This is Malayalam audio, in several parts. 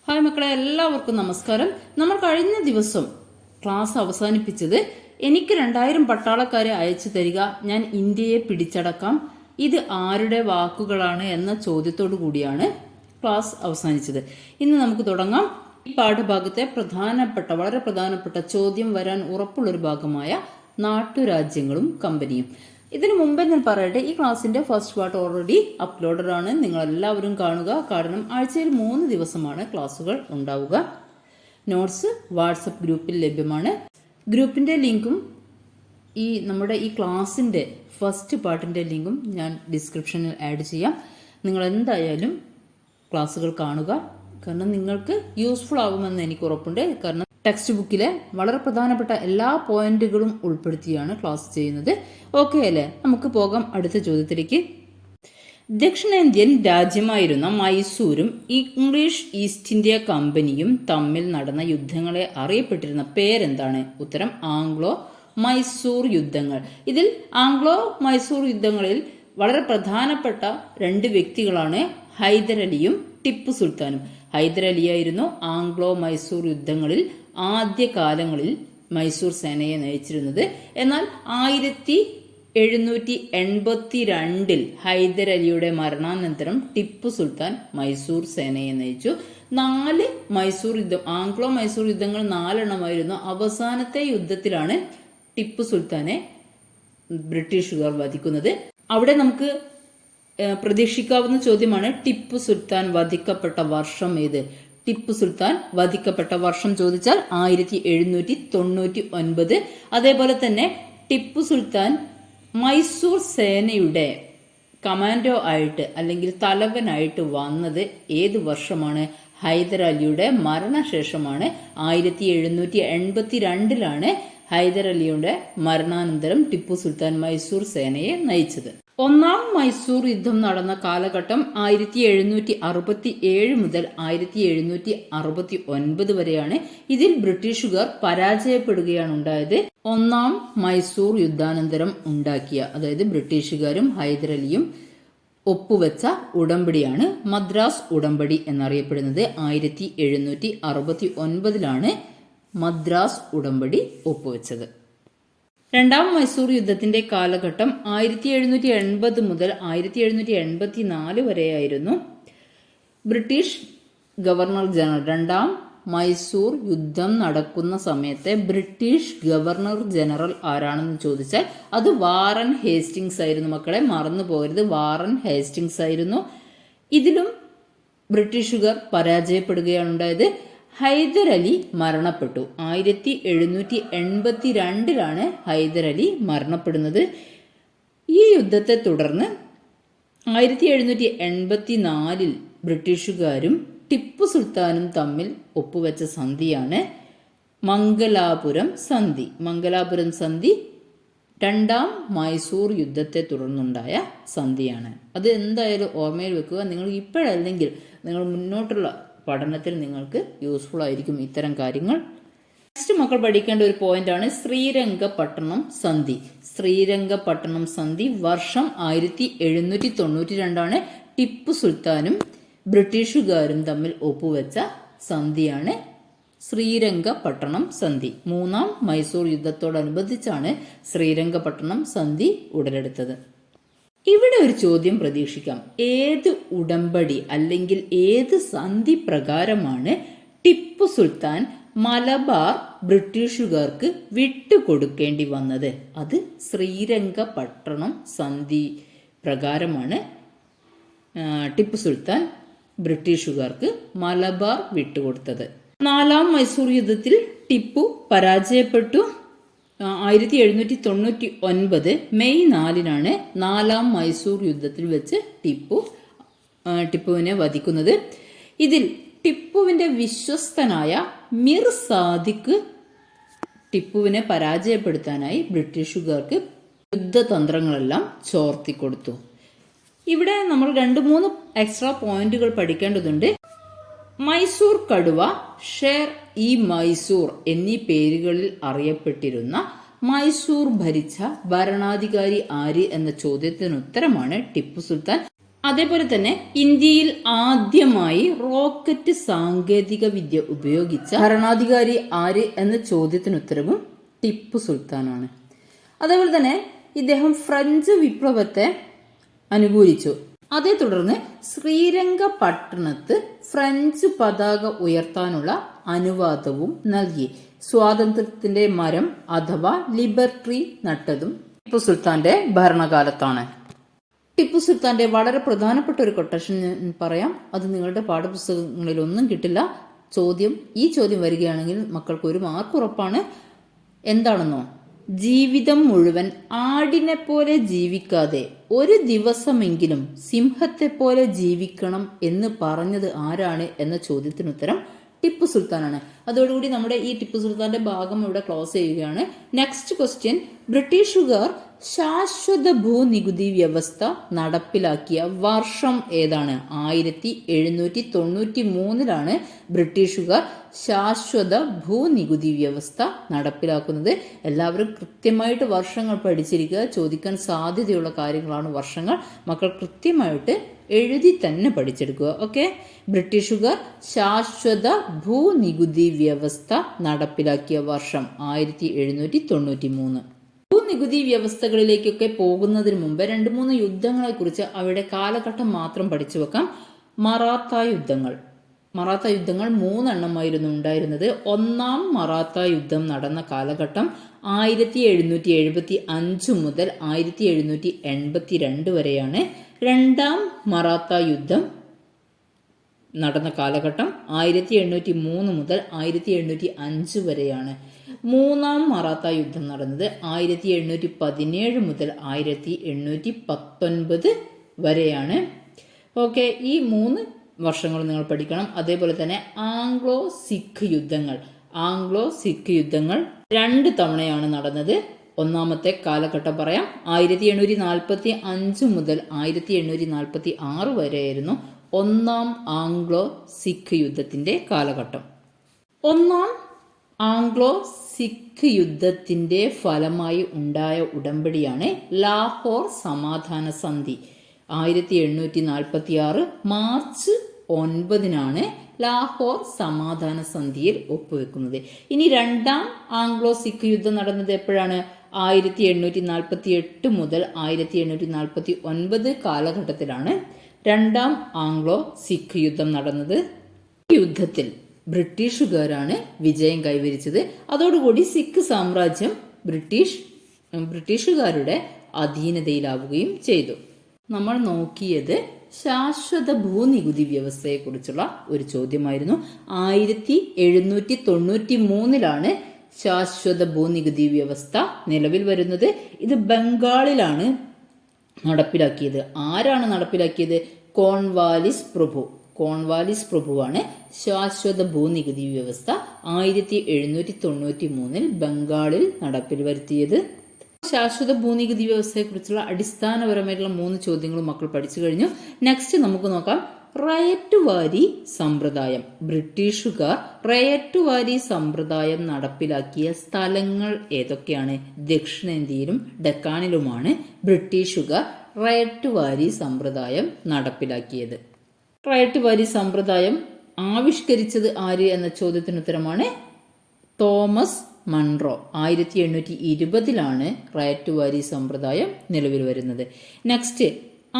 ഹായ് മക്കളെ, എല്ലാവർക്കും നമസ്കാരം. നമ്മൾ കഴിഞ്ഞ ദിവസം ക്ലാസ് അവസാനിപ്പിച്ചത് എനിക്ക് 2000 പട്ടാളക്കാരെ അയച്ചു തരിക, ഞാൻ ഇന്ത്യയെ പിടിച്ചടക്കാം, ഇത് ആരുടെ വാക്കുകളാണ് എന്ന ചോദ്യത്തോടു കൂടിയാണ് ക്ലാസ് അവസാനിച്ചത്. ഇന്ന് നമുക്ക് തുടങ്ങാം. ഈ പാഠഭാഗത്തെ വളരെ പ്രധാനപ്പെട്ട ചോദ്യം വരാൻ ഉറപ്പുള്ളൊരു ഭാഗമായ നാട്ടുരാജ്യങ്ങളും കമ്പനിയും. ഇതിനു മുമ്പേ ഞാൻ പറയട്ടെ, ഈ ക്ലാസ്സിന്റെ ഫസ്റ്റ് പാർട്ട് ഓൾറെഡി അപ്ലോഡഡ് ആണ്. നിങ്ങൾ എല്ലാവരും കാണുക. കാരണം ആഴ്ചയിൽ 3 ദിവസമാണ് ക്ലാസ്സുകൾ ഉണ്ടാവുക. നോട്ട്സ് വാട്സപ്പ് ഗ്രൂപ്പിൽ ലഭ്യമാണ്. ഗ്രൂപ്പിന്റെ ലിങ്കും നമ്മുടെ ഈ ക്ലാസ്സിന്റെ ഫസ്റ്റ് പാർട്ടിന്റെ ലിങ്കും ഞാൻ ഡിസ്ക്രിപ്ഷനിൽ ആഡ് ചെയ്യാം. നിങ്ങൾ എന്തായാലും ക്ലാസ്സുകൾ കാണുക. കാരണം നിങ്ങൾക്ക് യൂസ്ഫുൾ ആകുമെന്ന് എനിക്ക് ഉറപ്പുണ്ട്. കാരണം ടെക്സ്റ്റ് ബുക്കിലെ വളരെ പ്രധാനപ്പെട്ട എല്ലാ പോയിന്റുകളും ഉൾപ്പെടുത്തിയാണ് ക്ലാസ് ചെയ്യുന്നത്. ഓക്കെ അല്ലേ? നമുക്ക് പോകാം അടുത്ത ചോദ്യത്തിലേക്ക്. ദക്ഷിണേന്ത്യൻ രാജ്യമായിരുന്ന മൈസൂരും ഇംഗ്ലീഷ് ഈസ്റ്റ് ഇന്ത്യ കമ്പനിയും തമ്മിൽ നടന്ന യുദ്ധങ്ങളെ അറിയപ്പെട്ടിരുന്ന പേരെന്താണ്? ഉത്തരം ആംഗ്ലോ മൈസൂർ യുദ്ധങ്ങൾ. ഇതിൽ ആംഗ്ലോ മൈസൂർ യുദ്ധങ്ങളിൽ വളരെ പ്രധാനപ്പെട്ട 2 വ്യക്തികളാണ് ഹൈദരലിയും ടിപ്പു സുൽത്താനും. ഹൈദരലിയായിരുന്നു ആംഗ്ലോ മൈസൂർ യുദ്ധങ്ങളിൽ ആദ്യ കാലങ്ങളിൽ മൈസൂർ സേനയെ നയിച്ചിരുന്നത്. എന്നാൽ 1782 ഹൈദരലിയുടെ മരണാനന്തരം ടിപ്പു സുൽത്താൻ മൈസൂർ സേനയെ നയിച്ചു. 4 മൈസൂർ യുദ്ധം, ആംഗ്ലോ മൈസൂർ യുദ്ധങ്ങൾ 4 എണ്ണമായിരുന്നു. അവസാനത്തെ യുദ്ധത്തിലാണ് ടിപ്പു സുൽത്താനെ ബ്രിട്ടീഷുകാർ വധിക്കുന്നത്. അവിടെ നമുക്ക് പ്രതീക്ഷിക്കാവുന്ന ചോദ്യമാണ്, ടിപ്പു സുൽത്താൻ വധിക്കപ്പെട്ട വർഷം ഏത്? ടിപ്പു സുൽത്താൻ വധിക്കപ്പെട്ട വർഷം ചോദിച്ചാൽ 1799. അതേപോലെ തന്നെ ടിപ്പു സുൽത്താൻ മൈസൂർ സേനയുടെ കമാൻഡോ ആയിട്ട് അല്ലെങ്കിൽ തലവനായിട്ട് വന്നത് ഏത് വർഷമാണ്? ഹൈദരലിയുടെ മരണശേഷമാണ്. 1782 ഹൈദരലിയുടെ മരണാനന്തരം ടിപ്പു സുൽത്താൻ മൈസൂർ സേനയെ നയിച്ചത്. ഒന്നാം മൈസൂർ യുദ്ധം നടന്ന കാലഘട്ടം 1767 മുതൽ 1769 വരെയാണ്. ഇതിൽ ബ്രിട്ടീഷുകാർ പരാജയപ്പെടുകയാണ് ഉണ്ടായത്. ഒന്നാം മൈസൂർ യുദ്ധാനന്തരം ഉണ്ടാക്കിയ, അതായത് ബ്രിട്ടീഷുകാരും ഹൈദരലിയും ഒപ്പുവെച്ച ഉടമ്പടിയാണ് മദ്രാസ് ഉടമ്പടി എന്നറിയപ്പെടുന്നത്. 1769 മദ്രാസ് ഉടമ്പടി ഒപ്പുവെച്ചത്. രണ്ടാം മൈസൂർ യുദ്ധത്തിന്റെ കാലഘട്ടം 1780 മുതൽ 1784 വരെയായിരുന്നു. ബ്രിട്ടീഷ് ഗവർണർ ജനറൽ, രണ്ടാം മൈസൂർ യുദ്ധം നടക്കുന്ന സമയത്തെ ബ്രിട്ടീഷ് ഗവർണർ ജനറൽ ആരാണെന്ന് ചോദിച്ചാൽ അത് വാറൻ ഹേസ്റ്റിങ്സ് ആയിരുന്നു. മക്കളെ മറന്നു പോകരുത്, വാറൻ ഹേസ്റ്റിങ്സ് ആയിരുന്നു. ഇതിലും ബ്രിട്ടീഷുകാർ പരാജയപ്പെടുകയാണ് ഉണ്ടായത്. ഹൈദരലി മരണപ്പെട്ടു. 1782 ഹൈദരലി മരണപ്പെടുന്നത്. ഈ യുദ്ധത്തെ തുടർന്ന് 1784 ബ്രിട്ടീഷുകാരും ടിപ്പു സുൽത്താനും തമ്മിൽ ഒപ്പുവെച്ച സന്ധിയാണ് മംഗലാപുരം സന്ധി. മംഗലാപുരം സന്ധി രണ്ടാം മൈസൂർ യുദ്ധത്തെ തുടർന്നുണ്ടായ സന്ധിയാണ്. അത് എന്തായാലും ഓർമ്മയിൽ വെക്കുക. നിങ്ങൾ ഇപ്പോഴല്ലെങ്കിൽ നിങ്ങൾ മുന്നോട്ടുള്ള പഠനത്തിൽ നിങ്ങൾക്ക് യൂസ്ഫുൾ ആയിരിക്കും ഇത്തരം കാര്യങ്ങൾ. നെക്സ്റ്റ് മക്കൾ പഠിക്കേണ്ട ഒരു പോയിന്റാണ് ശ്രീരംഗപട്ടണം സന്ധി. ശ്രീരംഗപട്ടണം സന്ധി വർഷം 1792 ടിപ്പു സുൽത്താനും ബ്രിട്ടീഷുകാരും തമ്മിൽ ഒപ്പുവെച്ച സന്ധിയാണ് ശ്രീരംഗപട്ടണം സന്ധി. മൂന്നാം മൈസൂർ യുദ്ധത്തോടനുബന്ധിച്ചാണ് ശ്രീരംഗപട്ടണം സന്ധി ഉടലെടുത്തത്. ഇവിടെ ഒരു ചോദ്യം പ്രതീക്ഷിക്കാം. ഏത് ഉടമ്പടി അല്ലെങ്കിൽ ഏത് സന്ധി പ്രകാരമാണ് ടിപ്പു സുൽത്താൻ മലബാർ ബ്രിട്ടീഷുകാർക്ക് വിട്ടുകൊടുക്കേണ്ടി വന്നത്? അത് ശ്രീരംഗപട്ടണം സന്ധി പ്രകാരമാണ് ടിപ്പു സുൽത്താൻ ബ്രിട്ടീഷുകാർക്ക് മലബാർ വിട്ടുകൊടുത്തത്. 4ാം മൈസൂർ യുദ്ധത്തിൽ ടിപ്പു പരാജയപ്പെട്ടു. 1799 മെയ് 4 4ാം മൈസൂർ യുദ്ധത്തിൽ വെച്ച് ടിപ്പുവിനെ വധിക്കുന്നത്. ഇതിൽ ടിപ്പുവിന്റെ വിശ്വസ്തനായ മിർ സാദിഖ് ടിപ്പുവിനെ പരാജയപ്പെടുത്താനായി ബ്രിട്ടീഷുകാർക്ക് യുദ്ധതന്ത്രങ്ങളെല്ലാം ചോർത്തിക്കൊടുത്തു. ഇവിടെ നമ്മൾ 2-3 എക്സ്ട്രാ പോയിന്റുകൾ പഠിക്കേണ്ടതുണ്ട്. മൈസൂർ കടുവ, ഷേർ ഇ മൈസൂർ എന്നീ പേരുകളിൽ അറിയപ്പെട്ടിരുന്ന മൈസൂർ ഭരിച്ച ഭരണാധികാരി ആര് എന്ന ചോദ്യത്തിന് ഉത്തരമാണ് ടിപ്പു സുൽത്താൻ. അതേപോലെ തന്നെ ഇന്ത്യയിൽ ആദ്യമായി റോക്കറ്റ് സാങ്കേതിക വിദ്യ ഉപയോഗിച്ച ഭരണാധികാരി ആര് എന്ന ചോദ്യത്തിന് ഉത്തരവും ടിപ്പു സുൽത്താനാണ്. അതേപോലെ തന്നെ ഇദ്ദേഹം ഫ്രഞ്ച് വിപ്ലവത്തെ അനുകൂലിച്ചു. അതേ തുടർന്ന് ശ്രീരംഗപട്ടണത്ത് ഫ്രഞ്ച് പതാക ഉയർത്താനുള്ള അനുവാദവും നൽകി. സ്വാതന്ത്ര്യത്തിന്റെ മരം അഥവാ ലിബർട്ടി നട്ടതും ടിപ്പു സുൽത്താന്റെ ഭരണകാലത്താണ്. ടിപ്പു സുൽത്താന്റെ വളരെ പ്രധാനപ്പെട്ട ഒരു കൊട്ടേഷൻ പറയാം. അത് നിങ്ങളുടെ പാഠപുസ്തകങ്ങളിലൊന്നും കിട്ടില്ല. ഈ ചോദ്യം വരികയാണെങ്കിൽ മക്കൾക്ക് 1 മാർക്ക് ഉറപ്പാണ്. എന്താണെന്നോ, ജീവിതം മുഴുവൻ ആടിനെ പോലെ ജീവിക്കാതെ ഒരു ദിവസമെങ്കിലും സിംഹത്തെ പോലെ ജീവിക്കണം എന്ന് പറഞ്ഞത് ആരാണ് എന്ന ചോദ്യത്തിനുത്തരം ടിപ്പു സുൽത്താനാണ്. അതോടുകൂടി നമ്മുടെ ഈ ടിപ്പു സുൽത്താന്റെ ഭാഗം ഇവിടെ ക്ലോസ് ചെയ്യുകയാണ്. നെക്സ്റ്റ് ക്വസ്റ്റ്യൻ, ബ്രിട്ടീഷുകാർ ശാശ്വത ഭൂനികുതി വ്യവസ്ഥ നടപ്പിലാക്കിയ വർഷം ഏതാണ്? 1793 ബ്രിട്ടീഷുകാർ ശാശ്വത ഭൂനികുതി വ്യവസ്ഥ നടപ്പിലാക്കുന്നത്. എല്ലാവരും കൃത്യമായിട്ട് വർഷങ്ങൾ പഠിച്ചിരിക്കുക. ചോദിക്കാൻ സാധ്യതയുള്ള കാര്യങ്ങളാണ് വർഷങ്ങൾ. മക്കൾ കൃത്യമായിട്ട് എഴുതി തന്നെ പഠിച്ചെടുക്കുക. ഓക്കെ, ബ്രിട്ടീഷുകാർ ശാശ്വത ഭൂനികുതി വ്യവസ്ഥ നടപ്പിലാക്കിയ വർഷം 1793. ഭൂനികുതി വ്യവസ്ഥകളിലേക്കൊക്കെ പോകുന്നതിന് മുമ്പ് 2-3 യുദ്ധങ്ങളെ കുറിച്ച് അവയുടെ കാലഘട്ടം മാത്രം പഠിച്ചു വെക്കാം. മറാത്ത യുദ്ധങ്ങൾ 3 എണ്ണമായിരുന്നു ഉണ്ടായിരുന്നത്. ഒന്നാം മറാത്ത യുദ്ധം നടന്ന കാലഘട്ടം 1775 മുതൽ 1782 വരെയാണ്. രണ്ടാം മറാത്ത യുദ്ധം നടന്ന കാലഘട്ടം 1803 മുതൽ 1805 വരെയാണ്. മൂന്നാം മറാത്ത യുദ്ധം നടന്നത് 1817 മുതൽ 1819 വരെയാണ്. ഓക്കെ, ഈ 3 വർഷങ്ങൾ നിങ്ങൾ പഠിക്കണം. അതേപോലെ തന്നെ ആംഗ്ലോ സിഖ് യുദ്ധങ്ങൾ 2 തവണയാണ് നടന്നത്. ഒന്നാമത്തെ കാലഘട്ടം പറയാം, 1745 മുതൽ 1846 വരെയായിരുന്നു ഒന്നാം ആംഗ്ലോ സിഖ് യുദ്ധത്തിന്റെ കാലഘട്ടം. ഒന്നാം ആംഗ്ലോ സിഖ് യുദ്ധത്തിന്റെ ഫലമായി ഉണ്ടായ ഉടമ്പടിയാണ് ലാഹോർ സമാധാന സന്ധി. 1846 മാർച്ച് 9 ലാഹോർ സമാധാന സന്ധിയിൽ ഒപ്പുവെക്കുന്നത്. ഇനി രണ്ടാം ആംഗ്ലോ സിഖ് യുദ്ധം നടന്നത് എപ്പോഴാണ്? 1848 മുതൽ 1849 കാലഘട്ടത്തിലാണ് രണ്ടാം ആംഗ്ലോ സിഖ് യുദ്ധം നടന്നത്. ഈ യുദ്ധത്തിൽ ബ്രിട്ടീഷുകാരാണ് വിജയം കൈവരിച്ചത്. അതോടുകൂടി സിഖ് സാമ്രാജ്യം ബ്രിട്ടീഷുകാരുടെ അധീനതയിലാവുകയും ചെയ്തു. നമ്മൾ നോക്കിയത് ശാശ്വത ഭൂനികുതി വ്യവസ്ഥയെക്കുറിച്ചുള്ള ഒരു ചോദ്യമായിരുന്നു. 1793 ശാശ്വത ഭൂനികുതി വ്യവസ്ഥ നിലവിൽ വരുന്നത്. ഇത് ബംഗാളിലാണ് നടപ്പിലാക്കിയത്. ആരാണ് നടപ്പിലാക്കിയത്? കോൺവാലിസ് പ്രഭുവാണ് ശാശ്വത ഭൂനികുതി വ്യവസ്ഥ 1793 ബംഗാളിൽ നടപ്പിൽ വരുത്തിയത്. ശാശ്വത ഭൂനികുതി വ്യവസ്ഥയെക്കുറിച്ചുള്ള അടിസ്ഥാനപരമായിട്ടുള്ള 3 ചോദ്യങ്ങളും മക്കൾ പഠിച്ചു കഴിഞ്ഞു. നെക്സ്റ്റ് നമുക്ക് നോക്കാം റയറ്റ് വാരി സമ്പ്രദായം. ബ്രിട്ടീഷുകാർ റയറ്റ് വാരി സമ്പ്രദായം നടപ്പിലാക്കിയ സ്ഥലങ്ങൾ ഏതൊക്കെയാണ്? ദക്ഷിണേന്ത്യയിലും ഡെക്കാണിലുമാണ് ബ്രിട്ടീഷുകാർ റയറ്റ് വാരി സമ്പ്രദായം നടപ്പിലാക്കിയത്. റയറ്റ് വാരി സമ്പ്രദായം ആവിഷ്കരിച്ചത് ആര് എന്ന ചോദ്യത്തിന് ഉത്തരമാണ് തോമസ് മൺറോ. 1820 റയറ്റ് വാരി സമ്പ്രദായം നിലവിൽ വരുന്നത്. നെക്സ്റ്റ്,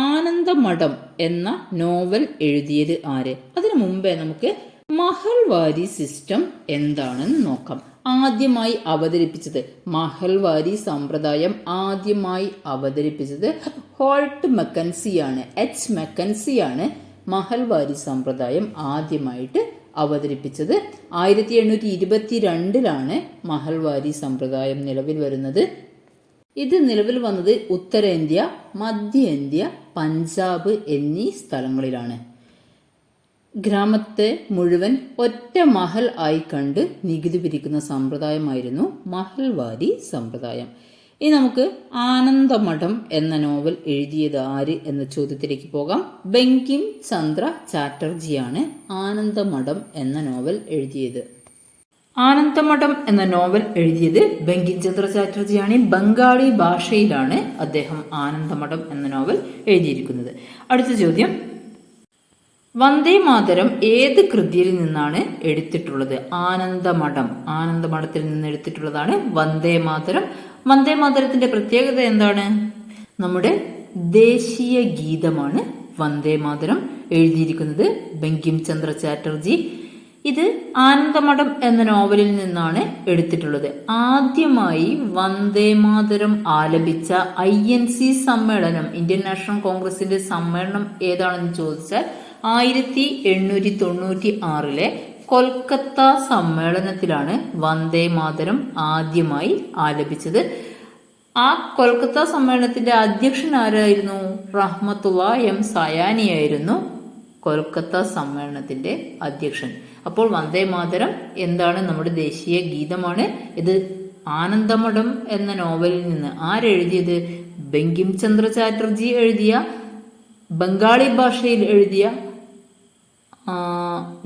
ആനന്ദമഠം എന്ന നോവൽ എഴുതിയത് ആര്? അതിനു മുമ്പേ നമുക്ക് മഹൽവാരി സിസ്റ്റം എന്താണെന്ന് നോക്കാം. ആദ്യമായി അവതരിപ്പിച്ചത് മഹൽവാരി സമ്പ്രദായം ആദ്യമായി അവതരിപ്പിച്ചത് ഹോൾട്ട് മെക്കൻസിയാണ്. മെക്കൻസിയാണ് മഹൽവാരി സമ്പ്രദായം ആദ്യമായിട്ട് അവതരിപ്പിച്ചത്. 1822 മഹൽവാരി സമ്പ്രദായം നിലവിൽ വരുന്നത്. ഇത് നിലവിൽ വന്നത് ഉത്തരേന്ത്യ, മധ്യേന്ത്യ, പഞ്ചാബ് എന്നീ സ്ഥലങ്ങളിലാണ്. ഗ്രാമത്തെ മുഴുവൻ ഒറ്റ മഹൽ ആയി കണ്ട് നികുതി പിരിക്കുന്ന സമ്പ്രദായമായിരുന്നു മഹൽവാരി സമ്പ്രദായം. ഇനി നമുക്ക് ആനന്ദമഠം എന്ന നോവൽ എഴുതിയത് ആര് എന്ന ചോദ്യത്തിലേക്ക് പോകാം. ബങ്കിം ചന്ദ്ര ചാറ്റർജിയാണ് ആനന്ദമഠം എന്ന നോവൽ എഴുതിയത്. ആനന്ദമഠം എന്ന നോവൽ എഴുതിയത് ബങ്കിം ചന്ദ്ര ചാറ്റർജിയാണ്. ബംഗാളി ഭാഷയിലാണ് അദ്ദേഹം ആനന്ദമഠം എന്ന നോവൽ എഴുതിയിരിക്കുന്നത്. അടുത്ത ചോദ്യം, വന്ദേ മാതരം ഏത് കൃതിയിൽ നിന്നാണ് എടുത്തിട്ടുള്ളത്? ആനന്ദമഠത്തിൽ നിന്ന് എടുത്തിട്ടുള്ളതാണ് വന്ദേ മാതരം. വന്ദേ മാതരത്തിന്റെ പ്രത്യേകത എന്താണ്? നമ്മുടെ ദേശീയ ഗീതമാണ് വന്ദേ മാതരം. എഴുതിയിരിക്കുന്നത് ബങ്കിം ചന്ദ്ര ചാറ്റർജി. ഇത് ആനന്ദമഠം എന്ന നോവലിൽ നിന്നാണ് എടുത്തിട്ടുള്ളത്. ആദ്യമായി വന്ദേ മാതരം ആലപിച്ച INC സമ്മേളനം, ഇന്ത്യൻ നാഷണൽ കോൺഗ്രസിന്റെ സമ്മേളനം ഏതാണെന്ന് ചോദിച്ചാൽ 1896 കൊൽക്കത്ത സമ്മേളനത്തിലാണ് വന്ദേ മാതരം ആദ്യമായി ആലപിച്ചത്. ആ കൊൽക്കത്ത സമ്മേളനത്തിന്റെ അധ്യക്ഷൻ ആരായിരുന്നു? റഹ്മത്തുള്ള M സയാനിയായിരുന്നു കൊൽക്കത്ത സമ്മേളനത്തിന്റെ അധ്യക്ഷൻ. അപ്പോൾ വന്ദേ മാതരം എന്താണ്? നമ്മുടെ ദേശീയ ഗീതമാണ്. ഇത് ആനന്ദമഠം എന്ന നോവലിൽ നിന്ന് ആരെഴുതിയത്? ബങ്കിം ചന്ദ്ര ചാറ്റർജി എഴുതിയ, ബംഗാളി ഭാഷയിൽ എഴുതിയ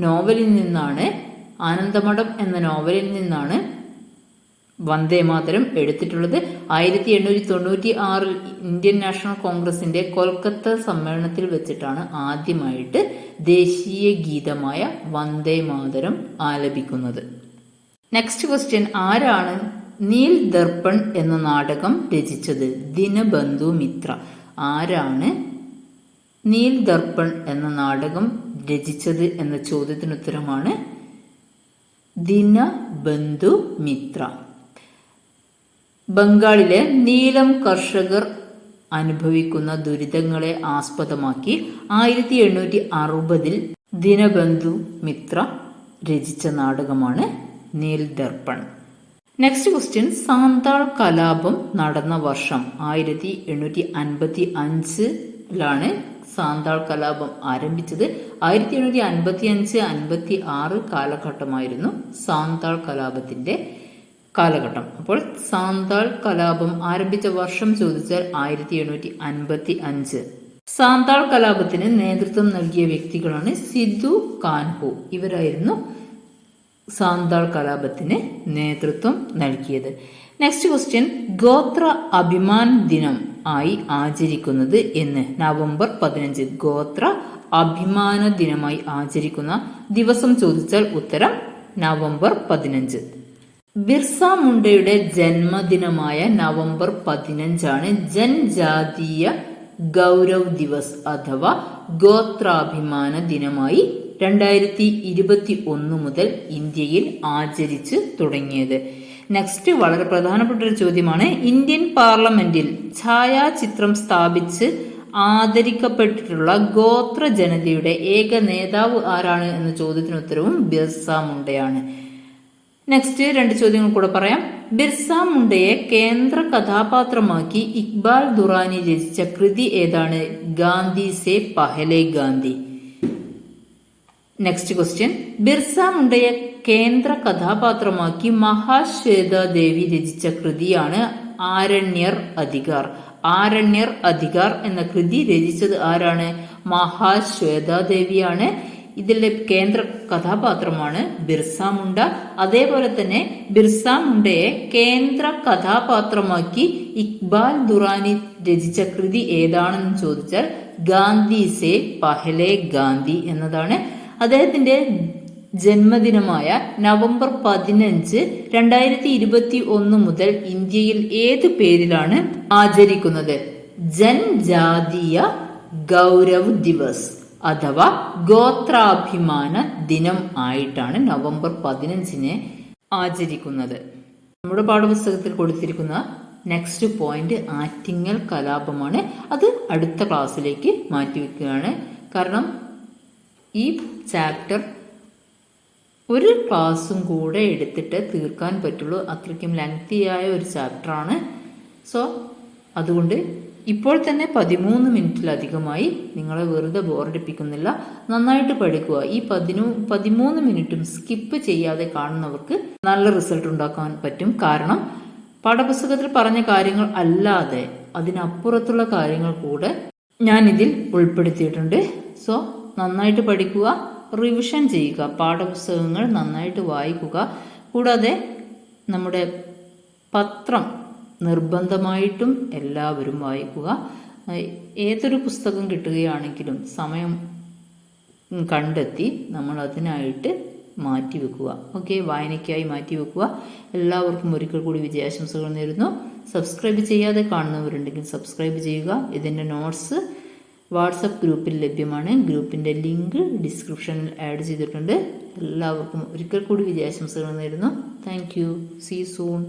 നോവലിൽ നിന്നാണ്, ആനന്ദമഠം എന്ന നോവലിൽ നിന്നാണ് വന്ദേ മാതരം എടുത്തിട്ടുള്ളത്. 1896 ഇന്ത്യൻ നാഷണൽ കോൺഗ്രസിന്റെ കൊൽക്കത്ത സമ്മേളനത്തിൽ വെച്ചിട്ടാണ് ആദ്യമായിട്ട് ദേശീയ ഗീതമായ വന്ദേ മാതരം ആലപിക്കുന്നത്. നെക്സ്റ്റ് ക്വസ്റ്റ്യൻ, ആരാണ് നീൽ ദർപ്പൺ എന്ന നാടകം രചിച്ചത്? ദിനബന്ധു മിത്ര. ആരാണ് നീൽ ദർപ്പൺ എന്ന നാടകം രചിച്ചത് എന്ന ചോദ്യത്തിനുത്തരമാണ് ദിനബന്ധു മിത്ര. ബംഗാളിലെ നീലം കർഷകർ അനുഭവിക്കുന്ന ദുരിതങ്ങളെ ആസ്പദമാക്കി 1860 ദിനബന്ധു മിത്ര രചിച്ച നാടകമാണ് നീൽ ദർപ്പൺ. നെക്സ്റ്റ് ക്വസ്റ്റ്യൻ, സാന്താൾ കലാപം നടന്ന വർഷം? 1855 സാന്താൾ കലാപം ആരംഭിച്ചത്. 1855-56 കാലഘട്ടമായിരുന്നു സാന്താൾ കലാപത്തിന്റെ കാലഘട്ടം. അപ്പോൾ സാന്താൾ കലാപം ആരംഭിച്ച വർഷം ചോദിച്ചാൽ 1855. സാന്താൾ കലാപത്തിന് നേതൃത്വം നൽകിയ വ്യക്തികളാണ് സിധു കാൻഹു. ഇവരായിരുന്നു സാന്താൾ കലാപത്തിന് നേതൃത്വം നൽകിയത്. നെക്സ്റ്റ് ക്വസ്റ്റ്യൻ, ഗോത്ര അഭിമാൻ ദിനം ആയി ആചരിക്കുന്നത് എന്ന്? നവംബർ 15. ഗോത്ര അഭിമാന ദിനമായി ആചരിക്കുന്ന ദിവസം ചോദിച്ചാൽ ഉത്തരം നവംബർ 15. ബിർസ മുണ്ടയുടെ ജന്മദിനമായ നവംബർ 15 ജൻജാതീയ ഗൗരവ് ദിവസ് അഥവാ ഗോത്രാഭിമാന ദിനമായി 2021 മുതൽ ഇന്ത്യയിൽ ആചരിച്ചു തുടങ്ങിയത്. നെക്സ്റ്റ് വളരെ പ്രധാനപ്പെട്ട ഒരു ചോദ്യമാണ്, ഇന്ത്യൻ പാർലമെന്റിൽ ഛായാചിത്രം സ്ഥാപിച്ച് ആദരിക്കപ്പെട്ടിട്ടുള്ള ഗോത്ര ജനതയുടെ ഏക നേതാവ് ആരാണ് എന്ന ചോദ്യത്തിന് ഉത്തരവും ബിർസ മുണ്ടയാണ്. നെക്സ്റ്റ് 2 ചോദ്യങ്ങൾ കൂടെ പറയാം. ബിർസ മുണ്ടയെ കേന്ദ്ര കഥാപാത്രമാക്കി ഇക്ബാൽ ദുറാനി രചിച്ച കൃതി ഏതാണ്? ഗാന്ധി സെ പഹലെ ഗാന്ധി. നെക്സ്റ്റ് ക്വസ്റ്റ്യൻ, ബിർസ മുണ്ടയെ കേന്ദ്ര കഥാപാത്രമാക്കി മഹാശ്വേത ദേവി രചിച്ച കൃതിയാണ് ആരണ്യർ അധികാർ. ആരണ്യർ അധികാർ എന്ന കൃതി രചിച്ചത് ആരാണ്? മഹാശ്വേത ദേവിയാണ്. ഇതിലെ കേന്ദ്ര കഥാപാത്രമാണ് ബിർസ മുണ്ട. അതേപോലെ തന്നെ ബിർസ മുണ്ടയെ കേന്ദ്ര കഥാപാത്രമാക്കി ഇക്ബാൽ ദുറാനി രചിച്ച കൃതി ഏതാണെന്ന് ചോദിച്ചാൽ ഗാന്ധി സെ പഹലെ ഗാന്ധി എന്നതാണ്. അദ്ദേഹത്തിന്റെ ജന്മദിനമായ നവംബർ 15 2021 മുതൽ ഇന്ത്യയിൽ ഏത് പേരിലാണ് ആചരിക്കുന്നത്? ജൻജാതീയ ഗൗരവ് ദിവസ് അഥവാ ഗോത്രാഭിമാന ദിനം ആയിട്ടാണ് നവംബർ 15 ആചരിക്കുന്നത്. നമ്മുടെ പാഠപുസ്തകത്തിൽ കൊടുത്തിരിക്കുന്ന നെക്സ്റ്റ് പോയിന്റ് ആറ്റിങ്ങൽ കലാപമാണ്. അത് അടുത്ത ക്ലാസ്സിലേക്ക് മാറ്റിവെക്കുകയാണ്. കാരണം ഈ ചാപ്റ്റർ ഒരു ക്ലാസ്സും കൂടെ എടുത്തിട്ട് തീർക്കാൻ പറ്റുള്ളൂ. അത്രയ്ക്കും ലെങ്തിയായ ഒരു ചാപ്റ്ററാണ്. സോ അതുകൊണ്ട് ഇപ്പോൾ തന്നെ 13 മിനിറ്റിലധികമായി നിങ്ങളെ വെറുതെ ബോറടിപ്പിക്കുന്നില്ല. നന്നായിട്ട് പഠിക്കുക. ഈ 13 മിനിറ്റും സ്കിപ്പ് ചെയ്യാതെ കാണുന്നവർക്ക് നല്ല റിസൾട്ട് ഉണ്ടാക്കാൻ പറ്റും. കാരണം പാഠപുസ്തകത്തിൽ പറഞ്ഞ കാര്യങ്ങൾ അല്ലാതെ അതിനപ്പുറത്തുള്ള കാര്യങ്ങൾ കൂടെ ഞാനിതിൽ ഉൾപ്പെടുത്തിയിട്ടുണ്ട്. സോ നന്നായിട്ട് പഠിക്കുക, റിവിഷൻ ചെയ്യുക, പാഠപുസ്തകങ്ങൾ നന്നായിട്ട് വായിക്കുക. കൂടാതെ നമ്മുടെ പത്രം നിർബന്ധമായിട്ടും എല്ലാവരും വായിക്കുക. ഏതൊരു പുസ്തകം കിട്ടുകയാണെങ്കിലും സമയം കണ്ടെത്തി നമ്മൾ അതിനായിട്ട് മാറ്റിവെക്കുക. ഓക്കെ, വായനയ്ക്കായി മാറ്റിവെക്കുക. എല്ലാവർക്കും ഒരിക്കൽ കൂടി വിജയാശംസകൾ നേരുന്നു. സബ്സ്ക്രൈബ് ചെയ്യാതെ കാണുന്നവരുണ്ടെങ്കിൽ സബ്സ്ക്രൈബ് ചെയ്യുക. ഇതിൻ്റെ നോട്ട്സ് വാട്സപ്പ് ഗ്രൂപ്പിൽ ലഭ്യമാണ്. ഗ്രൂപ്പിൻ്റെ ലിങ്ക് ഡിസ്ക്രിപ്ഷനിൽ ആഡ് ചെയ്തിട്ടുണ്ട്. എല്ലാവർക്കും ഒരിക്കൽ കൂടി വിജയാശംസകൾ നേരുന്നു. Thank you. See soon.